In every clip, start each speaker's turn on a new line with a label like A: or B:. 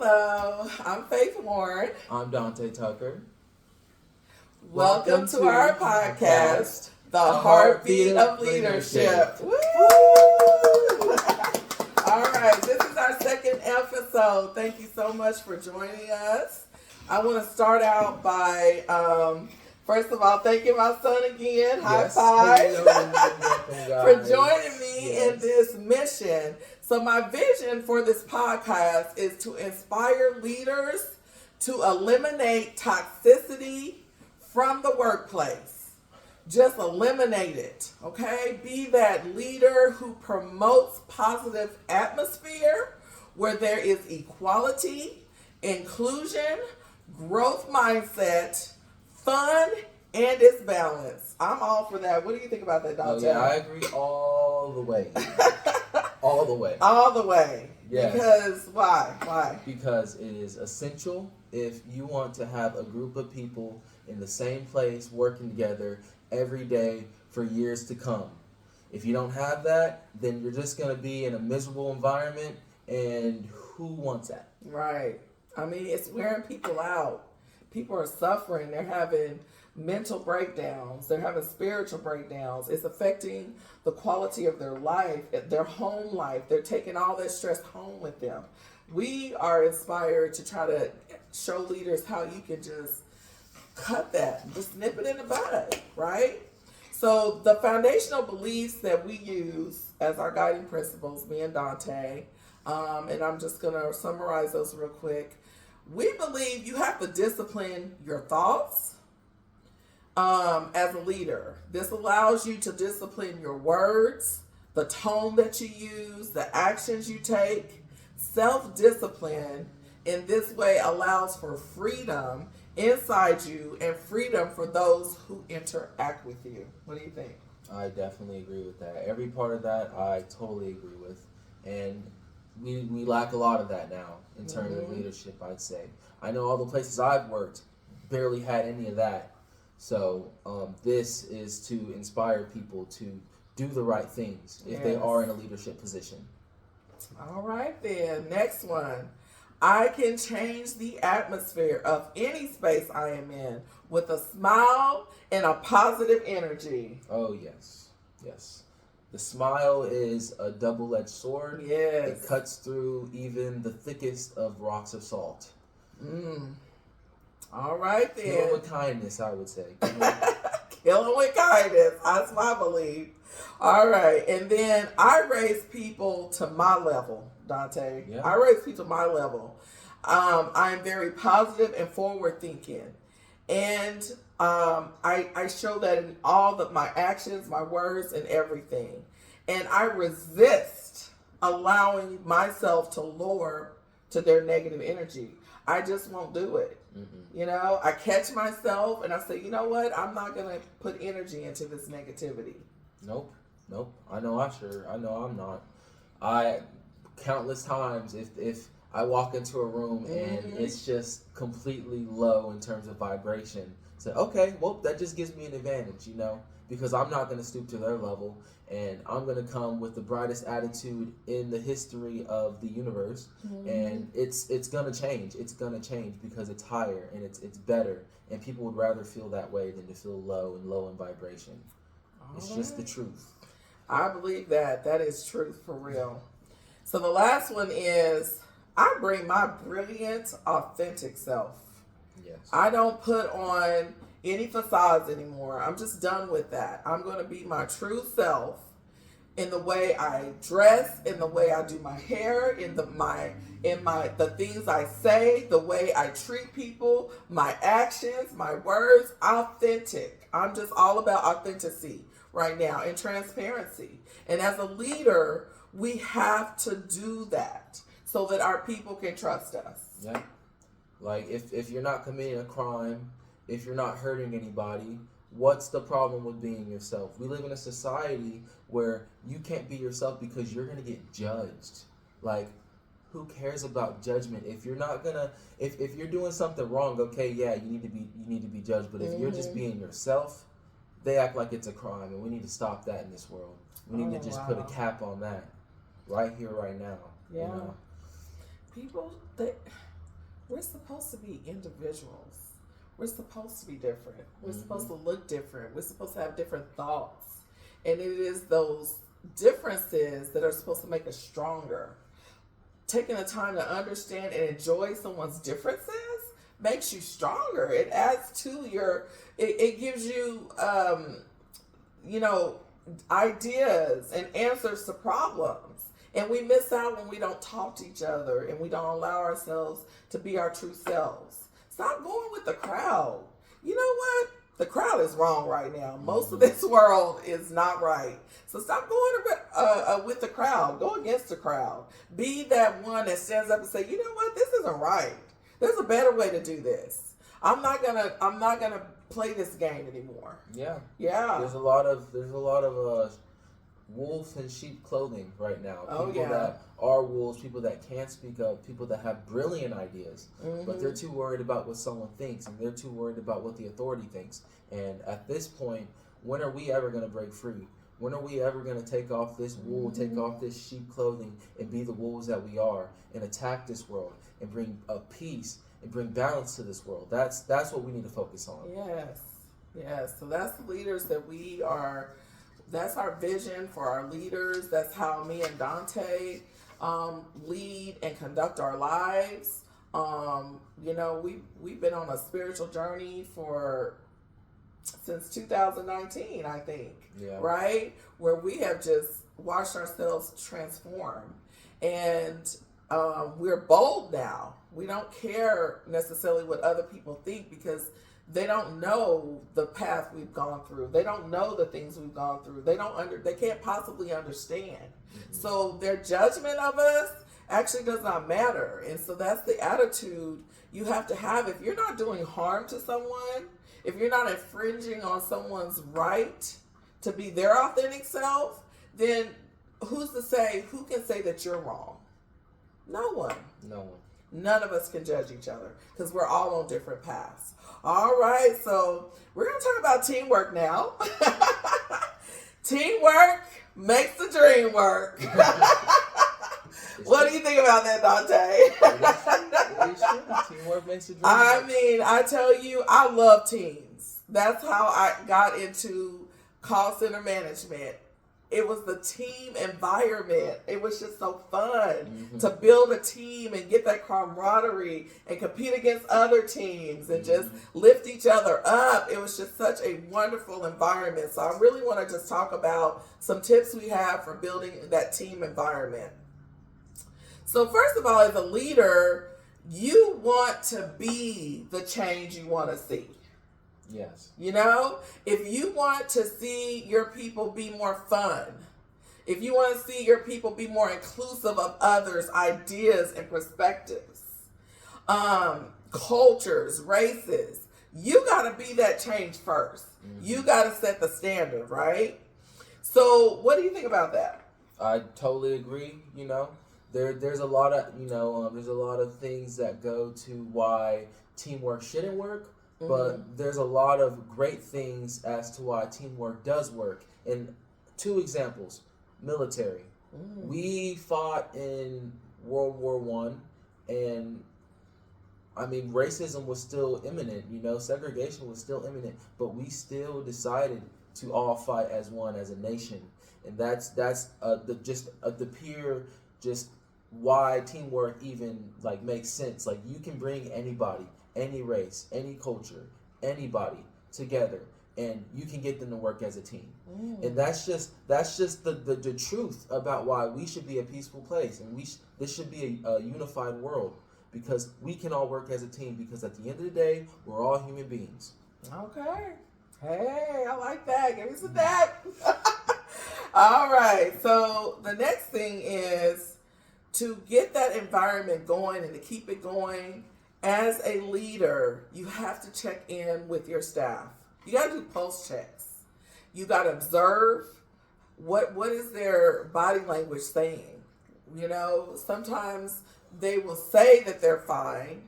A: Hello, I'm Faith Warren.
B: I'm Dante Tucker.
A: Welcome to our podcast, The Heartbeat of Leadership. Woo! All right, this is our second episode. Thank you so much for joining us. I want to start out by, first of all, thanking my son again. High five for joining me in this mission. So my vision for this podcast is to inspire leaders to eliminate toxicity from the workplace. Just eliminate it, okay? Be that leader who promotes positive atmosphere where there is equality, inclusion, growth mindset, fun, and it's balance. I'm all for that. What do you think about that, Dante?
B: Oh, yeah, I agree all the way. All the way.
A: All the way.
B: Yes.
A: Because why? Why?
B: Because it is essential if you want to have a group of people in the same place working together every day for years to come. If you don't have that, then you're just going to be in a miserable environment, and who wants that?
A: Right. I mean, it's wearing people out. People are suffering. They're having mental breakdowns. They're having spiritual breakdowns. It's affecting the quality of their life, their home life. They're taking all that stress home with them. We are inspired to try to show leaders how you can just cut that, just nip it in the bud, right? So the foundational beliefs that we use as our guiding principles, me and Dante, and I'm just going to summarize those real quick. We believe you have to discipline your thoughts as a leader. This allows you to discipline your words, the tone that you use, the actions you take. Self-discipline in this way allows for freedom inside you and freedom for those who interact with you. What do you think?
B: I definitely agree with that. Every part of that I totally agree with. And we lack a lot of that now in terms of leadership, I'd say. I know all the places I've worked barely had any of that. So this is to inspire people to do the right things if they are in a leadership position.
A: All right then. Next one. I can change the atmosphere of any space I am in with a smile and a positive energy.
B: Oh, yes. Yes. The smile is a double-edged sword.
A: Yes.
B: It cuts through even the thickest of rocks of salt.
A: All right then.
B: Kill with kindness, I would say.
A: Kill them with kindness. That's my belief. All right. And then I raise people to my level, Dante.
B: Yeah.
A: I raise people to my level. I am very positive and forward thinking. And I show that in all of my actions, my words, and everything. And I resist allowing myself to lower to their negative energy. I just won't do it. You know, I catch myself and I say, you know what? I'm not going to put energy into this negativity.
B: Nope. I know I'm not. Countless times, if I walk into a room and it's just completely low in terms of vibration, say, okay, well, that just gives me an advantage, you know, because I'm not going to stoop to their level, and I'm going to come with the brightest attitude in the history of the universe, and it's going to change. It's going to change because it's higher and it's better, and people would rather feel that way than to feel low in vibration. It's just the truth.
A: I believe that. That is truth for real. So the last one is, I bring my brilliant, authentic self.
B: Yes.
A: I don't put on any facades anymore. I'm just done with that. I'm going to be my true self in the way I dress, in the way I do my hair, in the things I say, the way I treat people, my actions, my words, authentic. I'm just all about authenticity right now and transparency. And as a leader, we have to do that so that our people can trust us.
B: Yeah. Like, if you're not committing a crime, if you're not hurting anybody, what's the problem with being yourself? We live in a society where you can't be yourself because you're going to get judged. Like, who cares about judgment? If you're not going to, if you're doing something wrong, okay, yeah, you need to be judged. But if you're just being yourself, they act like it's a crime, and we need to stop that in this world. We need to just put a cap on that right here, right now.
A: Yeah.
B: You know?
A: People, they, we're supposed to be individuals. We're supposed to be different. We're supposed to look different. We're supposed to have different thoughts. And it is those differences that are supposed to make us stronger. Taking the time to understand and enjoy someone's differences makes you stronger. It adds to your, it gives you, ideas and answers to problems. And we miss out when we don't talk to each other and we don't allow ourselves to be our true selves. Stop going with the crowd. You know what? The crowd is wrong right now. Most of this world is not right. So stop going with the crowd. Go against the crowd. Be that one that stands up and say, you know what? This isn't right. There's a better way to do this. I'm not gonna play this game anymore.
B: Yeah.
A: Yeah.
B: There's a lot of wolf in sheep clothing right now. People that are wolves, people that can't speak up, people that have brilliant ideas, but they're too worried about what someone thinks, and they're too worried about what the authority thinks. And at this point, when are we ever going to break free? When are we ever going to take off this wool, take off this sheep clothing, and be the wolves that we are, and attack this world, and bring peace, and bring balance to this world? That's what we need to focus on.
A: Yes. So that's the leaders that we are. That's our vision for our leaders. That's how me and Dante lead and conduct our lives. We've been on a spiritual journey since 2019, I think.
B: Yeah.
A: Right? Where we have just watched ourselves transform. And we're bold now. We don't care necessarily what other people think because they don't know the path we've gone through. They don't know the things we've gone through. They can't possibly understand. So their judgment of us actually does not matter. And so that's the attitude you have to have. If you're not doing harm to someone, if you're not infringing on someone's right to be their authentic self, then who can say that you're wrong? No one. None of us can judge each other because we're all on different paths. All right, so we're going to talk about teamwork now. Teamwork makes the dream work. What do you think about that, Dante?
B: Teamwork makes the dream
A: I
B: work.
A: mean, I tell you, I love teams. That's how I got into call center management. It was the team environment. It was just so fun to build a team and get that camaraderie and compete against other teams and just lift each other up. It was just such a wonderful environment. So I really want to just talk about some tips we have for building that team environment. So first of all, as a leader, you want to be the change you want to see.
B: Yes.
A: If you want to see your people be more fun, if you want to see your people be more inclusive of others' ideas and perspectives, cultures, races, you got to be that change first. You got to set the standard, right? So what do you think about that?
B: I totally agree. There's a lot of things that go to why teamwork shouldn't work. But there's a lot of great things as to why teamwork does work. And 2 examples, military. We fought in World War I, and I mean, racism was still imminent, segregation was still imminent, but we still decided to all fight as one, as a nation. And that's the pure, just why teamwork even makes sense. You can bring anybody, any race, any culture, anybody together, and you can get them to work as a team. And that's just the truth about why we should be a peaceful place, and this should be a unified world, because we can all work as a team, because at the end of the day, we're all human beings.
A: Okay. Hey, I like that. Give me some that. All right. So the next thing is to get that environment going and to keep it going. As a leader, you have to check in with your staff. You got to do pulse checks. You got to observe what is their body language saying. Sometimes they will say that they're fine,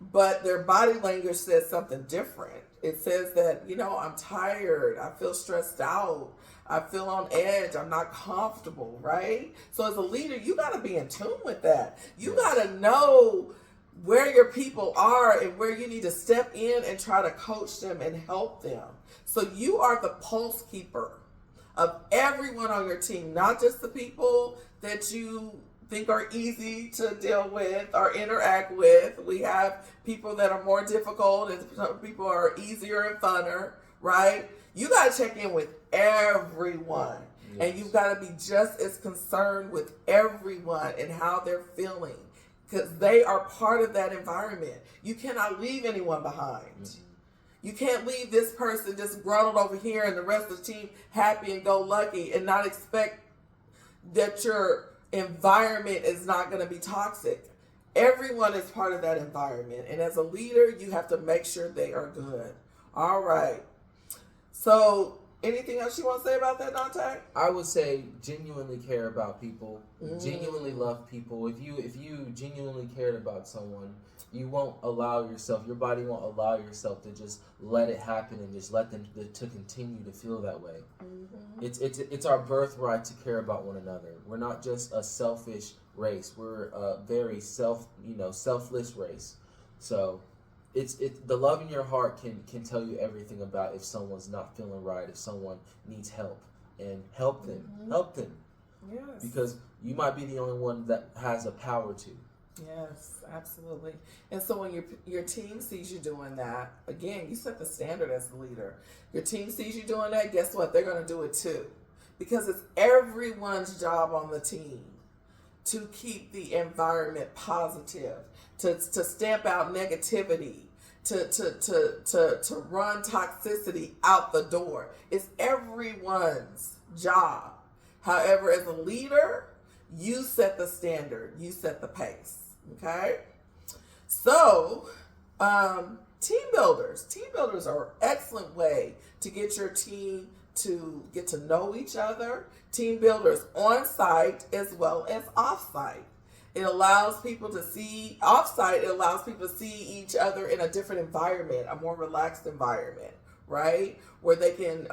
A: but their body language says something different. It says that, I'm tired, I feel stressed out, I feel on edge, I'm not comfortable, right? So as a leader, you got to be in tune with that. You got to know where your people are and where you need to step in and try to coach them and help them. So you are the pulse keeper of everyone on your team, not just the people that you think are easy to deal with or interact with. We have people that are more difficult and some people are easier and funner, right? You got to check in with everyone. Yes. And you've got to be just as concerned with everyone and how they're feeling, because they are part of that environment. You cannot leave anyone behind. Mm-hmm. You can't leave this person just gruntled over here and the rest of the team happy and go lucky and not expect that your environment is not going to be toxic. Everyone is part of that environment. And as a leader, you have to make sure they are good. All right. So anything else you want to say about that, Dante?
B: I would say genuinely care about people, genuinely love people. If you genuinely cared about someone, you won't allow yourself, your body won't allow yourself to just let it happen and just let them to continue to feel that way. Mm-hmm. It's our birthright to care about one another. We're not just a selfish race. We're a very selfless race. So it's the love in your heart can tell you everything about if someone's not feeling right, if someone needs help, and help them. Mm-hmm. Help them. Yes. Because you might be the only one that has the power to.
A: Yes, absolutely. And so when your team sees you doing that, again, you set the standard as the leader. Your team sees you doing that, guess what? They're going to do it too. Because it's everyone's job on the team to keep the environment positive, to stamp out negativity, to run toxicity out the door. It's everyone's job. However, as a leader, you set the standard, you set the pace. Okay? So, team builders. Team builders are an excellent way to get your team to get to know each other. Team builders on site as well as off site. It allows people to see, off site, it allows people to see each other in a different environment, a more relaxed environment, right? Where they can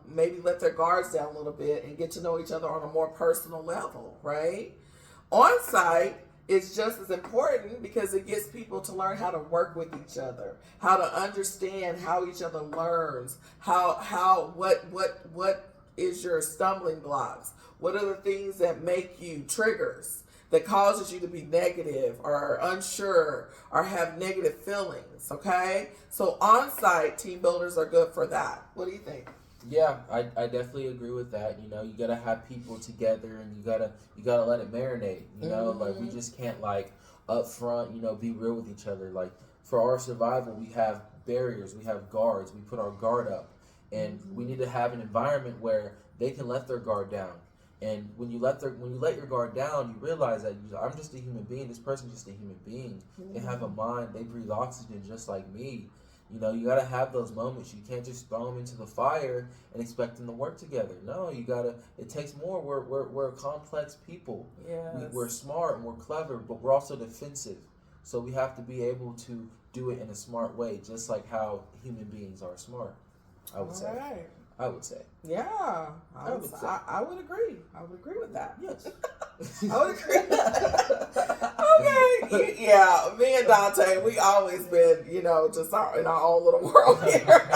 A: maybe let their guards down a little bit and get to know each other on a more personal level, right? On site is just as important because it gets people to learn how to work with each other, how to understand how each other learns, what is your stumbling blocks, what are the things that make you triggers that causes you to be negative or unsure or have negative feelings, okay? So on-site team builders are good for that. What do you think?
B: Yeah, I definitely agree with that. You know, you gotta have people together and you gotta let it marinate. You know, like we just can't up front, be real with each other. Like for our survival, we have barriers, we have guards, we put our guard up, and we need to have an environment where they can let their guard down. And when you let your guard down, you realize that I'm just a human being. This person's just a human being. They have a mind. They breathe oxygen just like me. You got to have those moments. You can't just throw them into the fire and expect them to work together. No, it takes more. We're complex people.
A: Yes.
B: We're smart and we're clever, but we're also defensive. So we have to be able to do it in a smart way, just like how human beings are smart, I would say.
A: All right.
B: I would say.
A: Yeah. I would agree. I would agree with that.
B: Yes.
A: I would agree. Okay. Yeah. Me and Dante, we always been, just in our own little world here.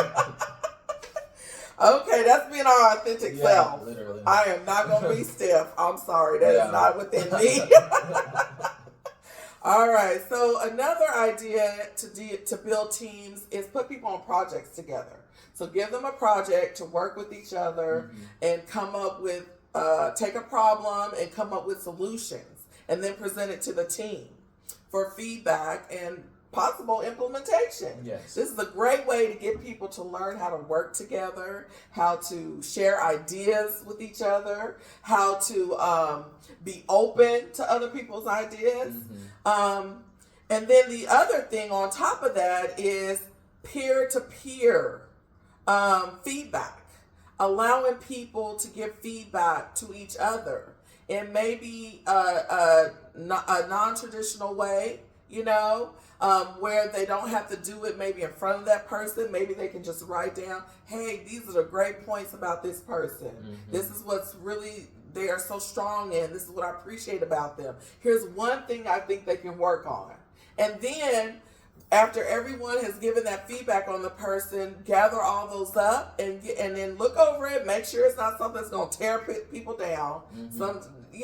A: Okay, that's being our authentic self.
B: Literally.
A: I am not going to be stiff. I'm sorry. That is not within me. All right. So another idea to build teams is put people on projects together. So give them a project to work with each other and come up with, take a problem and come up with solutions and then present it to the team for feedback and possible implementation.
B: Yes.
A: This is a great way to get people to learn how to work together, how to share ideas with each other, how to be open to other people's ideas. And then the other thing on top of that is peer-to-peer feedback, allowing people to give feedback to each other in maybe a non-traditional way, where they don't have to do it maybe in front of that person. Maybe they can just write down, hey, these are the great points about this person. This is what's really they are so strong in. This is what I appreciate about them. Here's one thing I think they can work on. And then after everyone has given that feedback on the person, gather all those up and then look over it. Make sure it's not something that's going to tear people down.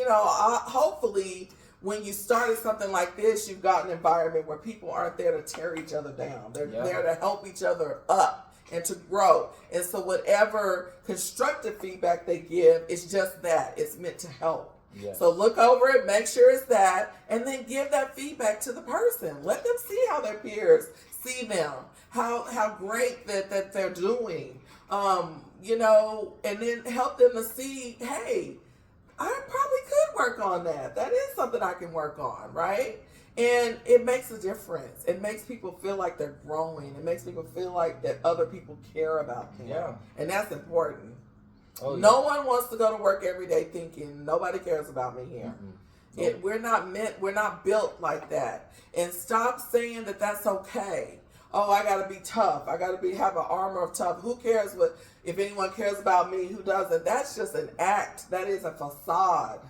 A: Hopefully, when you started something like this, you've got an environment where people aren't there to tear each other down. They're there to help each other up and to grow. And so whatever constructive feedback they give is just that. It's meant to help. Yes. So look over it, make sure it's that, and then give that feedback to the person. Let them see how their peers see them, how great that they're doing, and then help them to see, hey, I probably could work on that. That is something I can work on, right? And it makes a difference. It makes people feel like they're growing. It makes people feel like that other people care about them. Yeah. And that's important. Oh, yeah. No one wants to go to work every day thinking nobody cares about me here. Mm-hmm. We're not built like that. And stop saying that that's okay. Oh, I gotta be tough. I gotta have an armor of tough. Who cares if anyone cares about me? Who doesn't? That's just an act. That is a facade.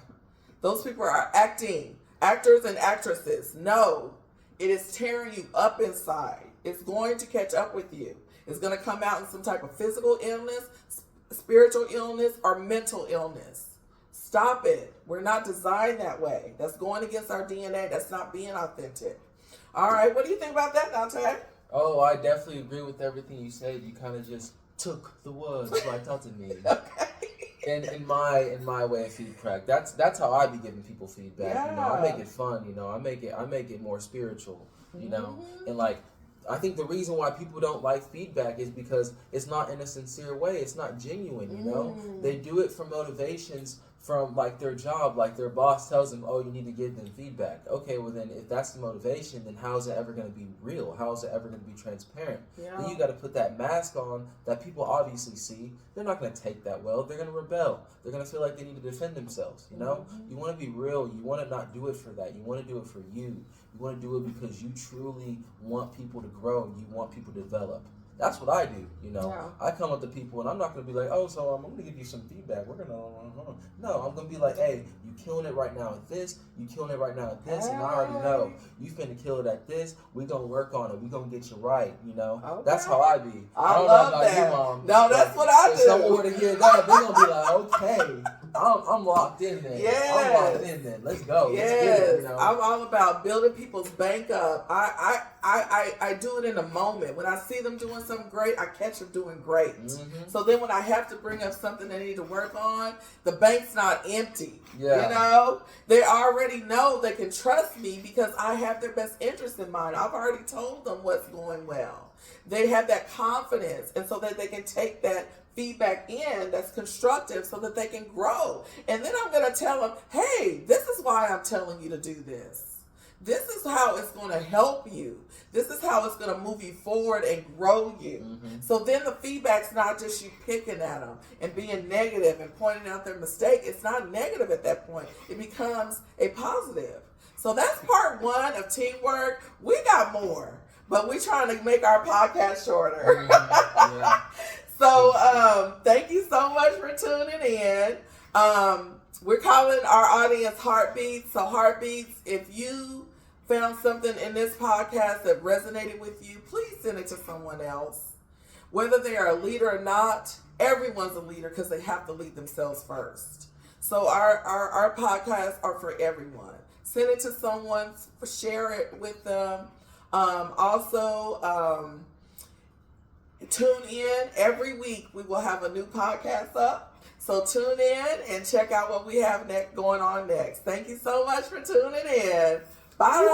A: Those people are acting. Actors and actresses. No, it is tearing you up inside. It's going to catch up with you. It's going to come out in some type of physical illness, spiritual illness, or mental illness. Stop it. We're not designed that way. That's going against our DNA. That's not being authentic. All right. What do you think about that, Dante?
B: Oh, I definitely agree with everything you said. You kind of just took the words right out of me. Okay. And in my way of feedback, that's how I be giving people feedback. Yeah. I make it fun. I make it more spiritual. And like, I think the reason why people don't like feedback is because it's not in a sincere way. It's not genuine. They do it for motivations from like their job, like their boss tells them, oh, you need to give them feedback. Okay, well then if that's the motivation, then how is it ever going to be real? How is it ever going to be transparent? Yeah. Then you got to put that mask on that people obviously see. They're not going to take that well. They're going to rebel. They're going to feel like they need to defend themselves. You want to be real. You want to not do it for that. You want to do it for you. You want to do it because you truly want people to grow and you want people to develop. That's what I do, Yeah. I come up to people and I'm not going to be like, oh, so I'm going to give you some feedback. We're going to, no, I'm going to be like, hey, you killing it right now at this. You killing it right now at this. And I already know you finna kill it at this. We going to work on it. We going to get you right, Okay. That's how I be.
A: I don't love know about that. You, Mom. No, that's what I do.
B: If someone were to hear that, they're going to be like, okay, I'm locked in there.
A: Yes.
B: I'm locked in there. Let's go.
A: Yes.
B: Let's get it,
A: I'm all about building people's bank up. I do it in a moment. When I see them doing something great, I catch them doing great. Mm-hmm. So then when I have to bring up something they need to work on, the bank's not empty. Yeah. They already know they can trust me because I have their best interest in mind. I've already told them what's going well. They have that confidence, and so that they can take that feedback in that's constructive so that they can grow. And then I'm going to tell them, hey, this is why I'm telling you to do this. This is how it's going to help you. This is how it's going to move you forward and grow you. Mm-hmm. So then the feedback's not just you picking at them and being negative and pointing out their mistake. It's not negative at that point. It becomes a positive. So that's part one of teamwork. We got more, but we're trying to make our podcast shorter. Mm-hmm. Yeah. So thank you so much for tuning in. We're calling our audience Heartbeats. So Heartbeats, if you found something in this podcast that resonated with you, please send it to someone else. Whether they are a leader or not, everyone's a leader because they have to lead themselves first. So our podcasts are for everyone. Send it to someone, share it with them. Also, tune in every week. We will have a new podcast up. So tune in and check out what we have going on next. Thank you so much for tuning in. Bye.